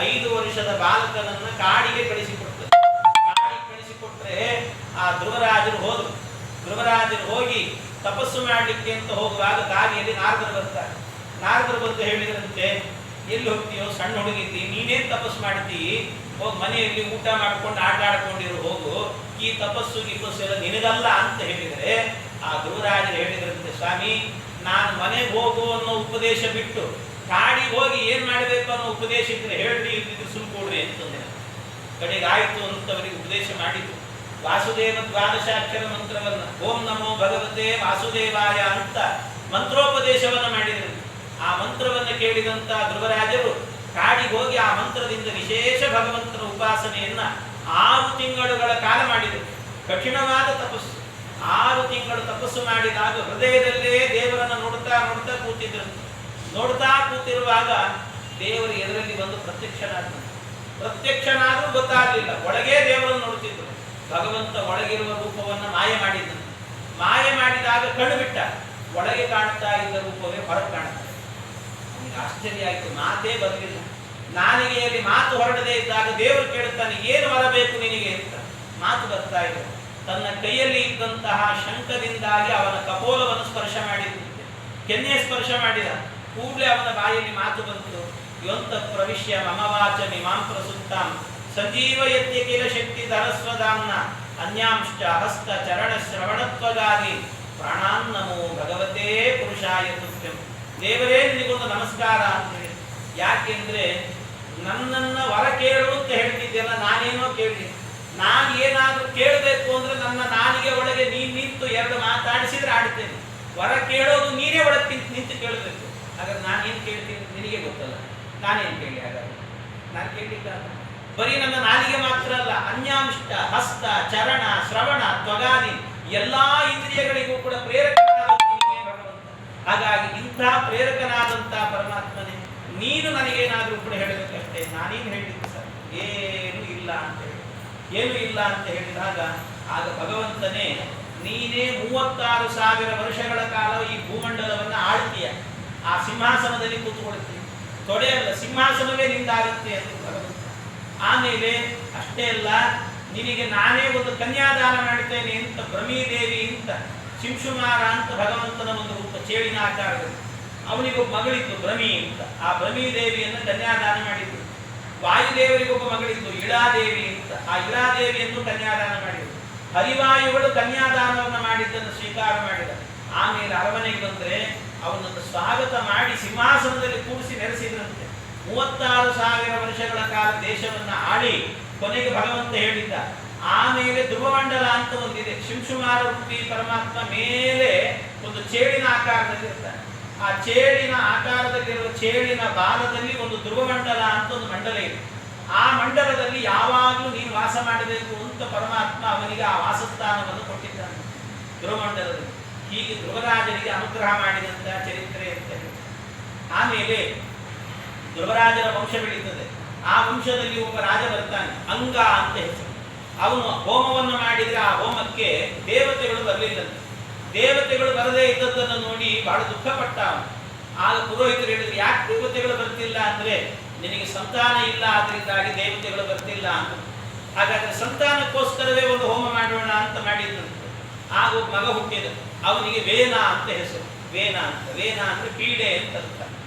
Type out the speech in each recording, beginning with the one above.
5 ವರ್ಷದ ಬಾಲಕನನ್ನ ಕಾಡಿಗೆ ಕಳಿಸಿಕೊಡ್ತದೆ. ಕಾಡಿಗೆ ಕಳಿಸಿಕೊಟ್ರೆ ಆ ಧ್ರುವರಾಜರು ಹೋದ್ರು. ಧ್ರುವರಾಜರು ಹೋಗಿ ತಪಸ್ಸು ಮಾಡಲಿಕ್ಕೆ ಅಂತ ಹೋಗುವಾಗ ದಾರಿಯಲ್ಲಿ ನಾರದರು ಬರ್ತಾರೆ. ನಾರದರು ಬಂದು ಹೇಳಿದ್ರಂತೆ, ಎಲ್ಲಿ ಹೋಗ್ತೀಯೋ, ಸಣ್ಣ ಹುಡುಗಿದ್ದಿ, ನೀನೇನು ತಪಸ್ಸು ಮಾಡ್ತೀ, ಹೋಗಿ ಮನೆಯಲ್ಲಿ ಊಟ ಮಾಡ್ಕೊಂಡು ಆಟ ಆಡ್ಕೊಂಡಿರು, ಹೋಗು, ಈ ತಪಸ್ಸು ಎಲ್ಲ ನಿನಗಲ್ಲ ಅಂತ ಹೇಳಿದರೆ ಆ ಧ್ರುವರಾಜರು ಹೇಳಿದ್ರಂತೆ, ಸ್ವಾಮಿ ನಾನು ಮನೆಗೆ ಹೋಗು ಅನ್ನೋ ಉಪದೇಶ ಬಿಟ್ಟು ಕಾಡಿಗೆ ಹೋಗಿ ಏನ್ ಮಾಡಬೇಕು ಅನ್ನೋ ಉಪದೇಶ ಇದ್ರೆ ಹೇಳ್ರಿ, ಇಲ್ಲಿದ್ದು ಸುಮ್ಕೊಡ್ರಿ ಅಂತಂದ್ರೆ ಕಡೆಗೆ ಆಯ್ತು ಅಂತ ಅವರಿಗೆ ಉಪದೇಶ ಮಾಡಿದ್ರು. ವಾಸುದೇವ ದ್ವಾದಶಾಕ್ಷರ ಮಂತ್ರವನ್ನ ಓಂ ನಮೋ ಭಗವತೆ ವಾಸುದೇವಾಯ ಅಂತ ಮಂತ್ರೋಪದೇಶವನ್ನ ಮಾಡಿದರು. ಆ ಮಂತ್ರವನ್ನು ಕೇಳಿದಂತ ಧ್ರುವರಾಜರು ಕಾಡಿಗೆ ಹೋಗಿ ಆ ಮಂತ್ರದಿಂದ ವಿಶೇಷ ಭಗವಂತನ ಉಪಾಸನೆಯನ್ನ 6 ತಿಂಗಳುಗಳ ಕಾಲ ಮಾಡಿದರು. ಕಠಿಣವಾದ ತಪಸ್ಸು. 6 ತಿಂಗಳು ತಪಸ್ಸು ಮಾಡಿದಾಗ ಹೃದಯದಲ್ಲೇ ದೇವರನ್ನ ನೋಡ್ತಾ ನೋಡ್ತಾ ಕೂತಿದ್ರು. ನೋಡ್ತಾ ಕೂತಿರುವಾಗ ದೇವರು ಎದುರಲ್ಲಿ ಬಂದು ಪ್ರತ್ಯಕ್ಷನಾದ್ರೂ ಗೊತ್ತಾಗಲಿಲ್ಲ. ಒಳಗೇ ದೇವರನ್ನು ನೋಡ್ತಿದ್ರು. ಭಗವಂತ ಒಳಗಿರುವ ರೂಪವನ್ನು ಮಾಯ ಮಾಡಿದ್ದನು. ಮಾಯ ಮಾಡಿದಾಗ ಕಣ್ಣು ಬಿಟ್ಟ, ಒಳಗೆ ಕಾಣ್ತಾ ಇದ್ದ ರೂಪವೇ ಹೊರಗೆ ಕಾಣ್ತಾ. ನನಗೆ ಆಶ್ಚರ್ಯ ಆಯಿತು, ಮಾತೇ ಬರಲಿಲ್ಲ. ನಾಲಿಗೆಯಲ್ಲಿ ಮಾತು ಹೊರಡದೇ ಇದ್ದಾಗ ದೇವರು ಕೇಳುತ್ತಾನೆ, ಏನು ಬರಬೇಕು ನಿನಗೆ ಅಂತ. ಮಾತು ಬರ್ತಾ ಇದೆ. ತನ್ನ ಕೈಯಲ್ಲಿ ಇದ್ದಂತಹ ಶಂಖದಿಂದಾಗಿ ಅವನ ಕಪೋಲವನ್ನು ಸ್ಪರ್ಶ ಮಾಡಿದಂತೆ, ಕೆನ್ನೆ ಸ್ಪರ್ಶ ಮಾಡಿದ ಕೂಡಲೇ ಅವನ ಬಾಯಲ್ಲಿ ಮಾತು ಬಂತು. ಯೊಂತ ಪ್ರವಿಶ್ಯ ಮಮ ವಾಚ ಮೀಮಾಂ ಪ್ರಸುತ್ತಾಂ ಸಂಜೀವಯತ್ಯ ಕಿಲ ಶಕ್ತಿ ಧರಸ್ವದಾಂನ ಅನ್ಯಾಂಶ್ಚ ಹಸ್ತ ಚರಣ ಶ್ರವಣತ್ವಗಾದಿ ಪ್ರಾಣಾನ್ನಮೋ ಭಗವತೇ ಪುರುಷಾಯ ತುಭ್ಯಂ. ದೇವರೇ ನಿನಗೊಂದು ನಮಸ್ಕಾರ ಅಂತ ಹೇಳಿ. ಯಾಕೆಂದ್ರೆ ನನ್ನನ್ನ ವರ ಕೇಳು ಅಂತ ಹೇಳ್ತಿದ್ದೆಲ್ಲ, ನಾನೇನೋ ಕೇಳಿ, ನಾನು ಏನಾದ್ರೂ ಕೇಳಬೇಕು ಅಂದ್ರೆ ನನ್ನ ನಾಲಿಗೆ ಒಳಗೆ ನೀನ್ ನಿಂತು 2 ಮಾತಾಡಿಸಿದ್ರೆ ಆಡ್ತೇನೆ. ವರ ಕೇಳೋದು ನೀನೇ ಒಳಗೆ ನಿಂತು ಕೇಳಬೇಕು. ಹಾಗಾದ್ರೆ ನಾನೇನು ಕೇಳ್ತೀನಿ ನಿನಗೆ ಗೊತ್ತಲ್ಲ, ನಾನೇನು ಕೇಳಿ? ಹಾಗಾದ್ರೆ ನಾನು ಕೇಳಲಿಕ್ಕ ಬರೀ ನನ್ನ ನಾಲಿಗೆ ಮಾತ್ರ ಅಲ್ಲ, ಅನ್ಯಾಂಷ್ಟ ಹಸ್ತ ಚರಣ ಶ್ರವಣ ತ್ವಗಾದಿ ಎಲ್ಲಾ ಇಂದ್ರಿಯಗಳಿಗೂ ಕೂಡ ಪ್ರೇರಕನಾದವನು ಭಗವಂತ. ಹಾಗಾಗಿ ಇಂಥ ಪ್ರೇರಕನಾದಂಥ ಪರಮಾತ್ಮನೇ ನೀನು ನನಗೇನಾದ್ರೂ ಕೂಡ ಹೇಳಬೇಕಷ್ಟೇ. ನಾನೇನು ಹೇಳಿದ್ದು ಸರ್, ಏನು ಇಲ್ಲ ಅಂತ ಹೇಳಿ, ಏನು ಇಲ್ಲ ಅಂತ ಹೇಳಿದಾಗ ಆಗ ಭಗವಂತನೇ ನೀನೇ 36,000 ವರ್ಷಗಳ ಕಾಲ ಈ ಭೂಮಂಡಲವನ್ನು ಆಳ್ತೀಯ, ಆ ಸಿಂಹಾಸನದಲ್ಲಿ ಕೂತ್ಕೊಳ್ತೀಯ, ತೊಡೆಯಲ್ಲ ಸಿಂಹಾಸನವೇ ನಿಂದಾಗುತ್ತೆ ಅಂತ ಭಗವಂತ. ಆಮೇಲೆ ಅಷ್ಟೇ ಅಲ್ಲ, ನಿನಗೆ ನಾನೇ ಒಂದು ಕನ್ಯಾದಾನ ಮಾಡ್ತೇನೆ ಅಂತ ಭ್ರಮೀದೇವಿ ಅಂತ ಶಿಂಶುಮಾರ ಅಂತ ಭಗವಂತನ ಒಂದು ರೂಪ, ಚೇಳಿನ ಆಕಾರದಲ್ಲಿ. ಅವನಿಗೊಬ್ಬ ಮಗಳಿತ್ತು ಭ್ರಮಿ ಅಂತ. ಆ ಭ್ರಮೀದೇವಿಯನ್ನು ಕನ್ಯಾದಾನ ಮಾಡಿದ್ರು. ವಾಯುದೇವರಿಗೊಬ್ಬ ಮಗಳಿತ್ತು ಇಳಾದೇವಿ ಅಂತ. ಆ ಇಳಾದೇವಿಯನ್ನು ಕನ್ಯಾದಾನ ಮಾಡಿದರು. ಹರಿವಾಯುಗಳು ಕನ್ಯಾದಾನವನ್ನು ಮಾಡಿದ್ದನ್ನು ಸ್ವೀಕಾರ ಮಾಡಿದ. ಆಮೇಲೆ ಅರಮನೆಗೆ ಬಂದರೆ ಅವನನ್ನು ಸ್ವಾಗತ ಮಾಡಿ ಸಿಂಹಾಸನದಲ್ಲಿ ಕೂಡಿಸಿ ನೆಲೆಸಿದ್ರಂತೆ. 36,000 ವರ್ಷಗಳ ಕಾಲ ದೇಶವನ್ನು ಆಳಿ ಕೊನೆಗೆ ಭಗವಂತ ಹೇಳಿದ್ದ. ಆಮೇಲೆ ಧ್ರುವಮಂಡಲ ಅಂತ ಒಂದಿದೆ. ಶಿಂಶುಮಾರ ರೂಪಿ ಪರಮಾತ್ಮ ಮೇಲೆ ಒಂದು ಚೇಳಿನ ಆಕಾರದಲ್ಲಿ ಇರ್ತಾನೆ. ಆ ಚೇಳಿನ ಆಕಾರದಲ್ಲಿರುವ ಚೇಳಿನ ಬಾಲದಲ್ಲಿ ಒಂದು ಧ್ರುವಮಂಡಲ ಅಂತ ಒಂದು ಮಂಡಲ ಇದೆ. ಆ ಮಂಡಲದಲ್ಲಿ ಯಾವಾಗಲೂ ನೀನು ವಾಸ ಮಾಡಬೇಕು ಅಂತ ಪರಮಾತ್ಮ ಅವನಿಗೆ ಆ ವಾಸಸ್ಥಾನವನ್ನು ಕೊಟ್ಟಿದ್ದಾನೆ, ಧ್ರುವಮಂಡಲದಲ್ಲಿ. ಹೀಗೆ ಧ್ರುವರಾಜನಿಗೆ ಅನುಗ್ರಹ ಮಾಡಿದಂತ ಚರಿತ್ರೆ ಅಂತ ಹೇಳಿ. ಆಮೇಲೆ ಧ್ರುವರಾಜರ ವಂಶ ಬೆಳೀತದೆ. ಆ ವಂಶದಲ್ಲಿ ಒಬ್ಬ ರಾಜ ಬರ್ತಾನೆ, ಅಂಗ ಅಂತ ಹೆಸರು. ಅವನು ಹೋಮವನ್ನು ಮಾಡಿದರೆ ಆ ಹೋಮಕ್ಕೆ ದೇವತೆಗಳು ಬರಲಿಲ್ಲಂತೆ. ದೇವತೆಗಳು ಬರದೇ ಇದ್ದದ್ದನ್ನು ನೋಡಿ ಬಹಳ ದುಃಖಪಟ್ಟ ಅವನು. ಆಗ ಪುರೋಹಿತರು ಹೇಳಿದ್ರು, ಯಾಕೆ ದೇವತೆಗಳು ಬರ್ತಿಲ್ಲ ಅಂದ್ರೆ, ನಿನಗೆ ಸಂತಾನ ಇಲ್ಲ, ಆದ್ರಿಂದಾಗಿ ದೇವತೆಗಳು ಬರ್ತಿಲ್ಲ ಅಂತ. ಹಾಗಾದ್ರೆ ಸಂತಾನಕ್ಕೋಸ್ಕರವೇ ಒಂದು ಹೋಮ ಮಾಡೋಣ ಅಂತ ಮಾಡಿದ್ದಂತೆ. ಆಗ ಒಬ್ಬ ಮಗ ಹುಟ್ಟಿದ. ಅವನಿಗೆ ವೇನ ಅಂತ ಹೆಸರು. ವೇನ ಅಂತ, ವೇನ ಅಂದ್ರೆ ಪೀಡೆ ಅಂತ ಅರ್ಥ.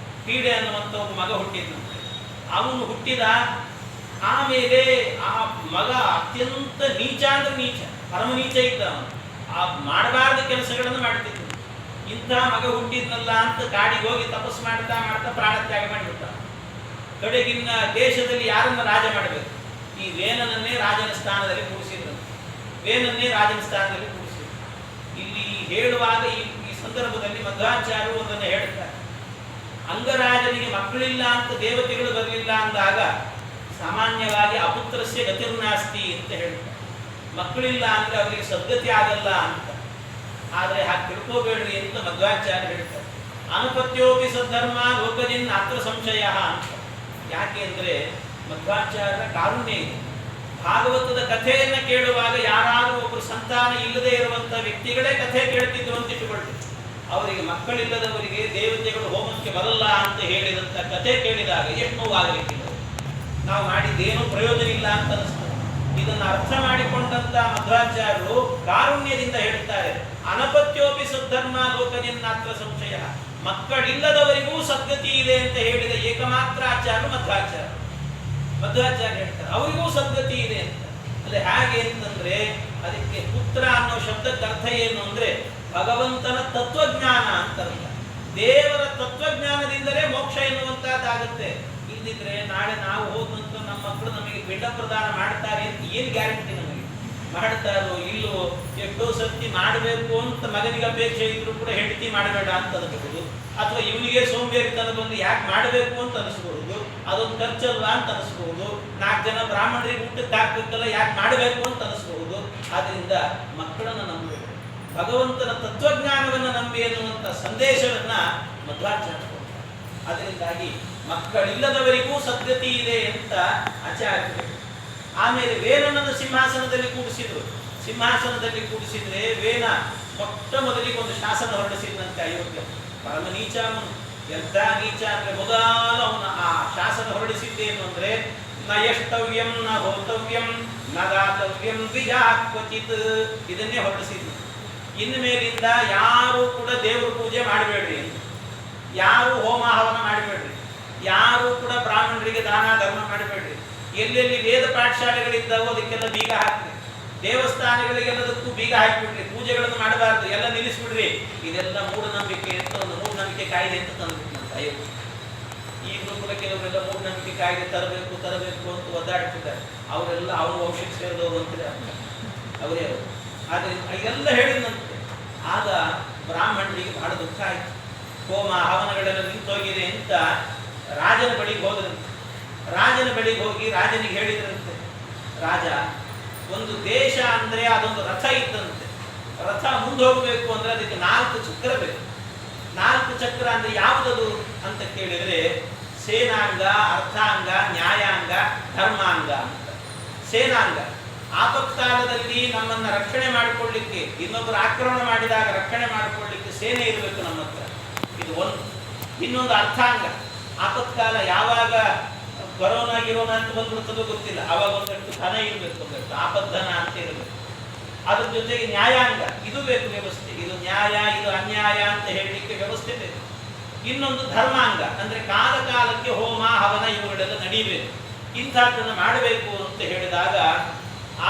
ಪೀಡೆ ಅನ್ನುವಂಥ ಒಬ್ಬ ಮಗ ಹುಟ್ಟಿದ್ದಂತೆ. ಅವನು ಹುಟ್ಟಿದ. ಆಮೇಲೆ ಆ ಮಗ ಅತ್ಯಂತ ನೀಚ ಅಂದ್ರೆ ನೀಚ, ಪರಮ ನೀಚ ಇದ್ದ. ಅವನು ಆ ಮಾಡಬಾರ್ದ ಕೆಲಸಗಳನ್ನು ಮಾಡ್ತಿದ್ದ. ಇಂಥ ಮಗ ಹುಟ್ಟಿದ್ನಲ್ಲ ಅಂತ ಕಾಡಿಗೆ ಹೋಗಿ ತಪಸ್ಸು ಮಾಡ್ತಾ ಮಾಡ್ತಾ ಪ್ರಾಣತ್ಯಾಗ ಮಾಡಿಬಿಟ್ಟ. ಕಡೆಗಿನ್ನ ದೇಶದಲ್ಲಿ ಯಾರನ್ನ ರಾಜ ಮಾಡಬೇಕು? ಈ ವೇನನನ್ನೇ ರಾಜನ ಸ್ಥಾನದಲ್ಲಿ ಕೂಡಿಸಿದ್ರು. ವೇನನ್ನೇ ರಾಜನ ಸ್ಥಾನದಲ್ಲಿ ಕೂಡಿಸಿದ್ರು. ಇಲ್ಲಿ ಹೇಳುವಾಗ ಈ ಸಂದರ್ಭದಲ್ಲಿ ಮಧ್ವಾಚಾರ್ಯರು ಒಂದನ್ನು ಹೇಳ್ತಾರೆ. ಅಂಗರಾಜನಿಗೆ ಮಕ್ಕಳಿಲ್ಲ ಅಂತ ದೇವತೆಗಳು ಬರಲಿಲ್ಲ ಅಂದಾಗ ಸಾಮಾನ್ಯವಾಗಿ ಅಪುತ್ರಸ್ಯ ಗತಿರ್ನಾಸ್ತಿ ಅಂತ ಹೇಳ್ತಾರೆ. ಮಕ್ಕಳಿಲ್ಲ ಅಂದ್ರೆ ಅವರಿಗೆ ಸದ್ಗತಿ ಆಗಲ್ಲ ಅಂತ. ಆದರೆ ಹಾಗೆ ತಿಳ್ಕೋಬೇಡ್ರಿ ಅಂತ ಮಧ್ವಾಚಾರ್ಯ ಹೇಳ್ತಾರೆ. ಅನುಪತ್ಯೋಪಿ ಸದ್ಧರ್ಮ ಲೋಕಜಿನ್ ಅತ್ರ ಸಂಶಯ ಅಂತ. ಯಾಕೆ ಅಂದರೆ ಮಧ್ವಾಚಾರ್ಯರ ಕಾರುಣ್ಯ ಇದೆ. ಭಾಗವತದ ಕಥೆಯನ್ನು ಕೇಳುವಾಗ ಯಾರಾದರೂ ಒಬ್ಬರು ಸಂತಾನ ಇಲ್ಲದೆ ಇರುವಂಥ ವ್ಯಕ್ತಿಗಳೇ ಕಥೆ ಕೇಳ್ತಿದ್ರು ಅಂತ ಇಟ್ಟುಕೊಳ್ಳಿ. ಅವರಿಗೆ ಮಕ್ಕಳಿಲ್ಲದವರಿಗೆ ದೇವತೆಗಳು ಹೋಮಕ್ಕೆ ಬರಲ್ಲ ಅಂತ ಹೇಳಿದಂಥ ಕಥೆ ಕೇಳಿದಾಗ ಎಷ್ಟು ನೋವಾಗಲಿಕ್ಕಿಲ್ಲ. ನಾವು ಮಾಡಿದ್ದೇನೂ ಪ್ರಯೋಜನ ಇಲ್ಲ ಅಂತ ಅನಿಸ್ತದೆ. ಇದನ್ನು ಅರ್ಥ ಮಾಡಿಕೊಂಡಂತ ಮಧ್ವಾಚಾರ್ಯರು ಕಾರುಣ್ಯದಿಂದ ಹೇಳ್ತಾರೆ, ಅನಪತ್ಯೋಪಿ ಸದ್ಧರ್ಮ ಲೋಕನಿನ್ನಾತ್ರ ಸಂಶಯ. ಮಕ್ಕಳಿಲ್ಲದವರಿಗೂ ಸದ್ಗತಿ ಇದೆ ಅಂತ ಹೇಳಿದ ಏಕಮಾತ್ರ ಆಚಾರ್ಯ ಮಧ್ವಾಚಾರ್ಯ ಹೇಳ್ತಾರೆ, ಅವರಿಗೂ ಸದ್ಗತಿ ಇದೆ ಅಂತ. ಅದೇ ಹಾಗೆ ಅಂತಂದ್ರೆ ಅದಕ್ಕೆ ಪುತ್ರ ಅನ್ನೋ ಶಬ್ದಕ್ಕೆ ಅರ್ಥ ಏನು ಅಂದ್ರೆ ಭಗವಂತನ ತತ್ವಜ್ಞಾನ ಅಂತ ಅರ್ಥ. ದೇವರ ತತ್ವಜ್ಞಾನದಿಂದಲೇ ಮೋಕ್ಷ ಎನ್ನುವಂತಹದ್ದಾಗುತ್ತೆ. ಇಲ್ದಿದ್ರೆ ನಾಳೆ ನಾವು ಹೋದಂತ ನಮ್ಮ ಮಕ್ಕಳು ನಮಗೆ ಪಿಂಡ ಪ್ರದಾನ ಮಾಡ್ತಾರೆ ಅಂತ ಏನು ಗ್ಯಾರಂಟಿ? ನಮಗೆ ಮಾಡ್ತಾರೋ ಇಲ್ಲವೋ? ಎಷ್ಟೋ ಸರ್ತಿ ಮಾಡಬೇಕು ಅಂತ ಮಗನಿಗೆ ಅಪೇಕ್ಷೆ ಇದ್ರು ಕೂಡ ಹೆಂಡತಿ ಮಾಡಬೇಡ ಅಂತ ಅನ್ಬಹುದು, ಅಥವಾ ಇವನಿಗೆ ಸೋಂಬೇರಿತನ ಬಂದು ಯಾಕೆ ಮಾಡಬೇಕು ಅಂತ ಅನಿಸ್ಬಹುದು, ಅದೊಂದು ಖರ್ಚಲ್ವಾ ಅಂತ ಅನಿಸ್ಬಹುದು, 4 ಜನ ಬ್ರಾಹ್ಮಣರಿಗೆ ಊಟಕ್ಕೆ ಹಾಕ್ಬೇಕಲ್ಲ ಯಾಕೆ ಮಾಡಬೇಕು ಅಂತ ಅನಿಸ್ಬಹುದು. ಆದ್ರಿಂದ ಮಕ್ಕಳನ್ನ ನಂಬಬೇಕು, ಭಗವಂತನ ತತ್ವಜ್ಞಾನವನ್ನು ನಂಬಿ ಎನ್ನುವಂತ ಸಂದೇಶವನ್ನ ಮಧ್ವಾಚಾರ್ಯ ಕೊಡ್ತಾರೆ. ಅದರಿಂದಾಗಿ ಮಕ್ಕಳಿಲ್ಲದವರಿಗೂ ಸದ್ಗತಿ ಇದೆ ಅಂತ ಆಚಾರ್ಯರು. ಆಮೇಲೆ ವೇನನನ್ನು ಸಿಂಹಾಸನದಲ್ಲಿ ಕೂಡಿಸಿದ್ರು. ಸಿಂಹಾಸನದಲ್ಲಿ ಕೂಡಿಸಿದ್ರೆ ವೇನ ಮೊಟ್ಟ ಮೊದಲಿಗೆ ಒಂದು ಶಾಸನ ಹೊರಡಿಸಿದಂತೆ ಅಯೋಗ್ಯ ಪರಮ ನೀಚ. ಎಂಥ ನೀಚ ಅಂದ್ರೆ ಮೊದಲ ಅವನ ಆ ಶಾಸನ ಹೊರಡಿಸಿದ್ದೇನು ಅಂದ್ರೆ ನ ಯಷ್ಟವ್ಯಂ ನ ಹೋತವ್ಯಂ ನ ದಾತವ್ಯಂ ದ್ವಿಜಾಕ್ವಚಿತ್, ಇದನ್ನೇ ಹೊರಡಿಸಿದ್ರು. ಇನ್ನು ಮೇಲಿಂದ ಯಾರು ಕೂಡ ದೇವರ ಪೂಜೆ ಮಾಡಬೇಡ್ರಿ, ಯಾರು ಹೋಮ ಹವನ ಮಾಡಬೇಡ್ರಿ, ಯಾರು ಕೂಡ ಬ್ರಾಹ್ಮಣರಿಗೆ ದಾನ ಧರ್ಮ ಮಾಡಬೇಡ್ರಿ, ಎಲ್ಲೆಲ್ಲಿ ವೇದ ಪಾಠಶಾಲೆಗಳಿದ್ದಾವೋ ಅದಕ್ಕೆಲ್ಲ ಬೀಗ ಹಾಕ್ರಿ, ದೇವಸ್ಥಾನಗಳಿಗೆಲ್ಲದಕ್ಕೂ ಬೀಗ ಹಾಕಿಬಿಡ್ರಿ, ಪೂಜೆಗಳನ್ನು ಮಾಡಬಾರ್ದು, ಎಲ್ಲ ನಿಲ್ಲಿಸ್ಬಿಡ್ರಿ. ಇದೆಲ್ಲ ಮೂಢನಂಬಿಕೆ ಅಂತ ಒಂದು ಮೂಢನಂಬಿಕೆ ಕಾಯ್ದೆ ಅಂತ ತಂದ್ಬಿಟ್ಟು ಅಯ್ಯೋ. ಈಗಲೂ ಕೂಡ ಕೆಲವರೆಲ್ಲ ಮೂಢನಂಬಿಕೆ ಕಾಯ್ದೆ ತರಬೇಕು ಅಂತ ಒದ್ದಾಡ್ತಿದ್ದಾರೆ. ಅವರೆಲ್ಲ ಅವ್ರ ವಂಶಕ್ಕೆ ಸೇರಿದವರು ಅಂತಾರೆ, ಅವರೇ ಅವರು. ಆದರೆ ಇದೆಲ್ಲ ಹೇಳಿದಂತೆ ಆಗ ಬ್ರಾಹ್ಮಣರಿಗೆ ಬಹಳ ದುಃಖ ಆಯಿತು. ಹೋಮ ಹವನಗಳೆಲ್ಲ ನಿಂತೋಗಿದೆ ಅಂತ ರಾಜನ ಬಳಿಗೆ ಹೋದ್ರಂತೆ. ರಾಜನ ಬಳಿಗೆ ಹೋಗಿ ರಾಜನಿಗೆ ಹೇಳಿದ್ರಂತೆ, ರಾಜ, ಒಂದು ದೇಶ ಅಂದ್ರೆ ಅದೊಂದು ರಥ ಇದ್ದಂತೆ. ರಥ ಮುಂದೆ ಹೋಗಬೇಕು ಅಂದ್ರೆ ಅದಕ್ಕೆ 4 ಚಕ್ರ ಬೇಕು. 4 ಚಕ್ರ ಅಂದ್ರೆ ಯಾವುದದು ಅಂತ ಕೇಳಿದ್ರೆ ಸೇನಾಂಗ, ಅರ್ಥಾಂಗ, ನ್ಯಾಯಾಂಗ, ಧರ್ಮಾಂಗ ಅಂತ. ಸೇನಾಂಗ ಆಪತ್ಕಾಲದಲ್ಲಿ ನಮ್ಮನ್ನ ರಕ್ಷಣೆ ಮಾಡಿಕೊಳ್ಳಿಕ್ಕೆ, ಇನ್ನೊಬ್ಬರು ಆಕ್ರಮಣ ಮಾಡಿದಾಗ ರಕ್ಷಣೆ ಮಾಡಿಕೊಳ್ಳಿಕ್ಕೆ ಸೇನೆ ಇರಬೇಕು ನಮ್ಮ ಹತ್ರ, ಇದು ಒಂದು. ಇನ್ನೊಂದು ಅರ್ಥಾಂಗ, ಆಪತ್ಕಾಲ ಯಾವಾಗ ಕೊರೋನಾ ಗಿರೋನಾ ಅಂತ ಬಂದ್ಬಿಡ್ತದೋ ಗೊತ್ತಿಲ್ಲ, ಅವಾಗ ಒಂದಷ್ಟು ಧನ ಇರಬೇಕು, ಒಂದಷ್ಟು ಆಪದ್ಧನ ಅಂತ ಇರಬೇಕು. ಅದ್ರ ಜೊತೆಗೆ ನ್ಯಾಯಾಂಗ, ಇದು ಬೇಕು ವ್ಯವಸ್ಥೆ, ಇದು ನ್ಯಾಯ ಇದು ಅನ್ಯಾಯ ಅಂತ ಹೇಳಲಿಕ್ಕೆ ವ್ಯವಸ್ಥೆ ಬೇಕು. ಇನ್ನೊಂದು ಧರ್ಮಾಂಗ ಅಂದ್ರೆ ಕಾಲ ಕಾಲಕ್ಕೆ ಹೋಮ ಹವನ ಇವುಗಳೆಲ್ಲ ನಡೀಬೇಕು, ಇಂಥದ್ದನ್ನು ಮಾಡಬೇಕು ಅಂತ ಹೇಳಿದಾಗ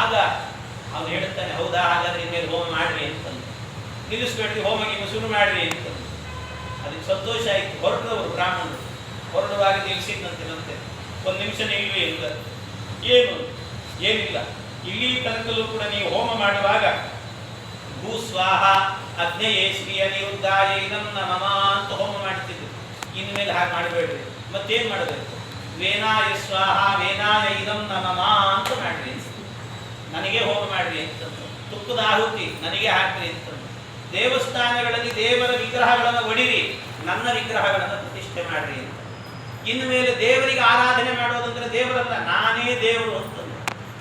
ಆಗ ಅವನು ಹೇಳ್ತಾನೆ, ಹೌದಾ ಹಾಗಾದ್ರೆ ಇನ್ಮೇಲೆ ಹೋಮ ಮಾಡ್ರಿ ಅಂತಂದು, ನಿಲ್ಲಿಸ್ಬೇಡ್ರಿ, ಹೋಮ ಗೀಮ ಶುರು ಮಾಡ್ರಿ ಅಂತಂದು. ಅದಕ್ಕೆ ಸಂತೋಷ ಆಯ್ತು. ಹೊರಟವರು ಬ್ರಾಹ್ಮಣರು ಹೊರಡುವಾಗ ನಿಲ್ಲಿಸಿದಂತೆ, 1 ನಿಮಿಷ ನಿಲ್ವಿ ಇಲ್ಲ, ಏನಿಲ್ಲ, ಇಲ್ಲಿ ತನಕಲ್ಲೂ ಕೂಡ ನೀವು ಹೋಮ ಮಾಡುವಾಗ ಭೂಸ್ವಾಹ ಅಗ್ನೇಯೇ ಶ್ರೀಯ ನಿರುದ್ಧಾಯ ಇದಂ ನಮಃ ಅಂತ ಹೋಮ ಮಾಡ್ತಿದ್ರು. ಇನ್ಮೇಲೆ ಹಾಗೆ ಮಾಡಬೇಡ್ರಿ, ಮತ್ತೇನ್ ಮಾಡಬೇಕು? ವೇನಾಯ ಸ್ವಾಹ ವೇನಾಯ ಇದಂ ನಮಃ ಅಂತ ಮಾಡ್ರಿ, ನನಗೆ ಹೋಮ ಮಾಡ್ರಿ ಅಂತಂದ್ರು. ತುಪ್ಪದ ಆಹುತಿ ನನಗೆ ಹಾಕ್ರಿ ಅಂತಂದ್ರು. ದೇವಸ್ಥಾನಗಳಲ್ಲಿ ದೇವರ ವಿಗ್ರಹಗಳನ್ನು ಒಡಿರಿ, ನನ್ನ ವಿಗ್ರಹಗಳನ್ನು ಪ್ರತಿಷ್ಠೆ ಮಾಡ್ರಿ ಅಂತ. ಇನ್ನು ಮೇಲೆ ದೇವರಿಗೆ ಆರಾಧನೆ ಮಾಡೋದಂದ್ರೆ ದೇವರಲ್ಲ, ನಾನೇ ದೇವರು ಅಂತಂದು.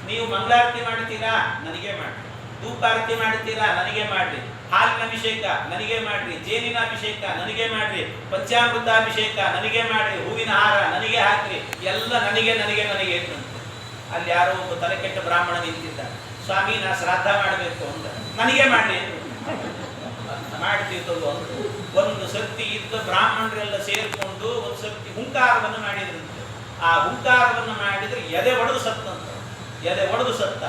ನೀವು ಮಂಗಳಾರತಿ ಮಾಡ್ತೀರಾ, ನನಗೆ ಮಾಡ್ರಿ. ಧೂಪಾರತಿ ಮಾಡ್ತೀರಾ, ನನಗೆ ಮಾಡ್ರಿ. ಹಾಲಿನ ಅಭಿಷೇಕ ನನಗೆ ಮಾಡ್ರಿ, ಜೇನಿನ ಅಭಿಷೇಕ ನನಗೆ ಮಾಡ್ರಿ, ಪಂಚಾಮೃತಾಭಿಷೇಕ ನನಗೆ ಮಾಡ್ರಿ, ಹೂವಿನ ಹಾರ ನನಗೆ ಹಾಕ್ರಿ, ಎಲ್ಲ ನನಗೆ ನನಗೆ ನನಗೆ ಅಂತಂದು. ಅಲ್ಲಿ ಯಾರೋ ಒಬ್ಬ ತಲೆ ಕೆಟ್ಟ ಬ್ರಾಹ್ಮಣ ನಿಂತಿದ್ದ, ಸ್ವಾಮಿ ನಾ ಶ್ರಾದ್ದ ಮಾಡಬೇಕು ಅಂತ, ನನಗೆ ಮಾಡ್ರಿ ಮಾಡ್ತೀವಿ. ಒಂದು ಸರ್ತಿ ಇದ್ದ ಬ್ರಾಹ್ಮಣರೆಲ್ಲ ಸೇರಿಕೊಂಡು ಒಂದು ಸರ್ತಿ ಹುಂಕಾರವನ್ನು ಮಾಡಿದ್ರಂತೆ. ಆ ಹುಂಕಾರವನ್ನು ಮಾಡಿದ್ರೆ ಎದೆ ಒಡೆದು ಸತ್ತಂತ, ಎದೆ ಒಡೆದು ಸತ್ತ.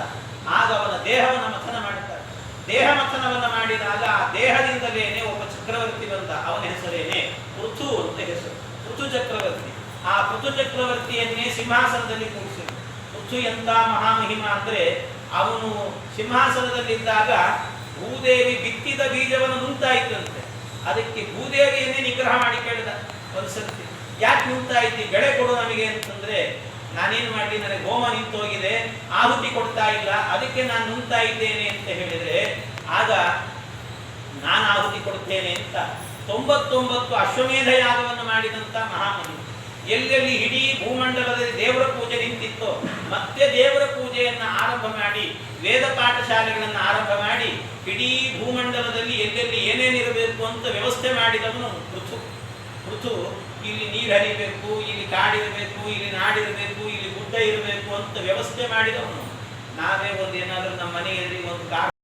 ಆಗ ಅವನ ದೇಹವನ್ನು ಮಥನ ಮಾಡುತ್ತಾರೆ. ದೇಹ ಮಥನವನ್ನು ಮಾಡಿದಾಗ ಆ ದೇಹದಿಂದಲೇನೆ ಒಬ್ಬ ಚಕ್ರವರ್ತಿ ಬಂದ, ಅವನ ಹೆಸರೇನೆ ಪೃಥು ಅಂತ ಹೆಸರು, ಪೃಥು ಚಕ್ರವರ್ತಿ. ಆ ಪೃಥು ಚಕ್ರವರ್ತಿಯನ್ನೇ ಸಿಂಹಾಸನದಲ್ಲಿ ಕೂರಿಸಿದ್ರು. ಪೃಥು ಎಂತ ಮಹಾಮಹಿಮ ಅಂದ್ರೆ ಅವನು ಸಿಂಹಾಸನದಲ್ಲಿದ್ದಾಗ ಭೂದೇವಿ ಬಿತ್ತಿದ ಬೀಜವನ್ನು ನುಂಗ್ತಾ ಇದ್ದಂತೆ. ಅದಕ್ಕೆ ಭೂದೇವಿಯನ್ನೇ ನಿಗ್ರಹ ಮಾಡಿ ಕೇಳಿದ ಒಂದ್ಸರ್ತಿ, ಯಾಕೆ ನುಂಗ್ತಾ ಇದ್ದಿ, ಬೆಳೆ ಕೊಡು ನಮಗೆ ಅಂತಂದ್ರೆ, ನಾನೇನು ಮಾಡಲಿ, ನನಗೆ ಹೋಮ ನಿಂತೋಗಿದೆ, ಆಹುತಿ ಕೊಡ್ತಾ ಇಲ್ಲ, ಅದಕ್ಕೆ ನಾನು ನುಂಗ್ತಾ ಇದ್ದೇನೆ ಅಂತ ಹೇಳಿದ್ರೆ, ಆಗ ನಾನು ಆಹುತಿ ಕೊಡ್ತೇನೆ ಅಂತ 99 ಅಶ್ವಮೇಧ ಯಾಗವನ್ನು ಮಾಡಿದಂತ ಮಹಾಮಹಿಮ. ಎಲ್ಲೆಲ್ಲಿ ಇಡೀ ಭೂಮಂಡಲದಲ್ಲಿ ದೇವರ ಪೂಜೆ ನಿಂತಿತ್ತೋ ಮತ್ತೆ ದೇವರ ಪೂಜೆಯನ್ನು ಆರಂಭ ಮಾಡಿ, ವೇದ ಪಾಠಶಾಲೆಗಳನ್ನು ಆರಂಭ ಮಾಡಿ, ಇಡೀ ಭೂಮಂಡಲದಲ್ಲಿ ಎಲ್ಲೆಲ್ಲಿ ಏನೇನಿರಬೇಕು ಅಂತ ವ್ಯವಸ್ಥೆ ಮಾಡಿದವನು ಪೃಥು. ಇಲ್ಲಿ ನೀರು ಹರಿಬೇಕು, ಇಲ್ಲಿ ಕಾಡಿರಬೇಕು, ಇಲ್ಲಿ ನಾಡಿರಬೇಕು, ಇಲ್ಲಿ ಗುಡ್ಡ ಇರಬೇಕು ಅಂತ ವ್ಯವಸ್ಥೆ ಮಾಡಿದವನು. ನಾವೇ ಒಂದು ಏನಾದರೂ ನಮ್ಮ ಮನೆ ಎದುರಿಗೆ ಒಂದು ಕಾರ್